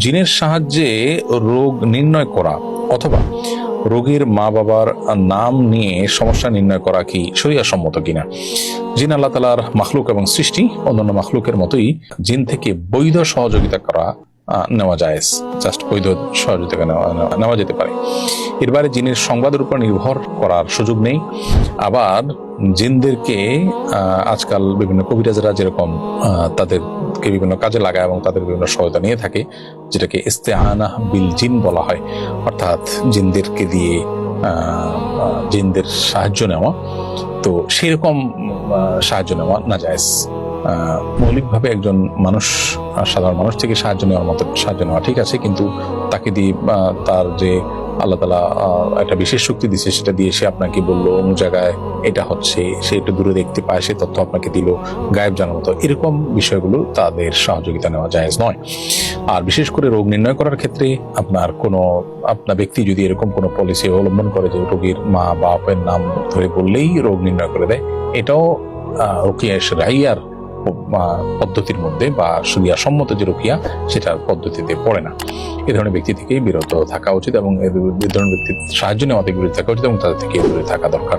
জিনের সাহায্যে রোগ নির্ণয় করা অথবা রোগীর মা বাবার নাম নিয়ে সমস্যা নির্ণয় করা কি শরিয়া সম্মত কিনা? জিন আল্লাহ তাআলার মাখলুক এবং সৃষ্টি, অন্যান্য মাখলুকের মতোই জিন থেকে বৈধ সহযোগিতা করা নেওয়া যায়, জাস্ট বৈধ সহযোগিতা নেওয়া যেতে পারে। এর বাইরে জিনের সংবাদের উপর নির্ভর করার সুযোগ নেই। আবার জিনদেরকে আজকাল বিভিন্ন কবিরাজরা যেরকম তাদেরকে বিভিন্ন কাজে লাগায় এবং তাদের বিভিন্ন সহায়তা নিয়ে থাকে, যেটাকে ইস্তেআনা বিল জিন বলা হয়, অর্থাৎ জিনদেরকে দিয়ে জিনদের সাহায্য নেওয়া। তো সেরকম সাহায্য নেওয়া না জায়েজ। মৌলিকভাবে একজন মানুষ, সাধারণ মানুষ থেকে সাহায্য নেওয়ার মতো সাহায্য নেওয়া ঠিক আছে, কিন্তু তাকে দিয়ে তার যে আল্লাহ তাআলা একটা বিশেষ শক্তি দিচ্ছে সেটা দিয়ে সে আপনাকে বললো অমুক জায়গায় এটা হচ্ছে, সে একটু দূরে দেখতে পায়, সে তথ্য আপনাকে দিল, গায়েব জানার মতো এরকম বিষয়গুলো তাদের সহযোগিতা নেওয়া জায়েজ নয়। আর বিশেষ করে রোগ নির্ণয় করার ক্ষেত্রে আপনার ব্যক্তি যদি এরকম কোনো পলিসি অবলম্বন করে যে রোগীর মা বাপের নাম ধরে বললেই রোগ নির্ণয় করে দেয়, এটাও রুকিয়া শরঈয়ার পদ্ধতির মধ্যে বা শরিয়া সম্মত যে রুকিয়া সেটার পদ্ধতিতে পড়ে না। এ ধরনের ব্যক্তি থেকেই বিরত থাকা উচিত এবং এ ধরনের ব্যক্তির সাহায্য নেওয়া থেকে বিরত থাকা উচিত এবং তাদের থেকে দূরে থাকা দরকার।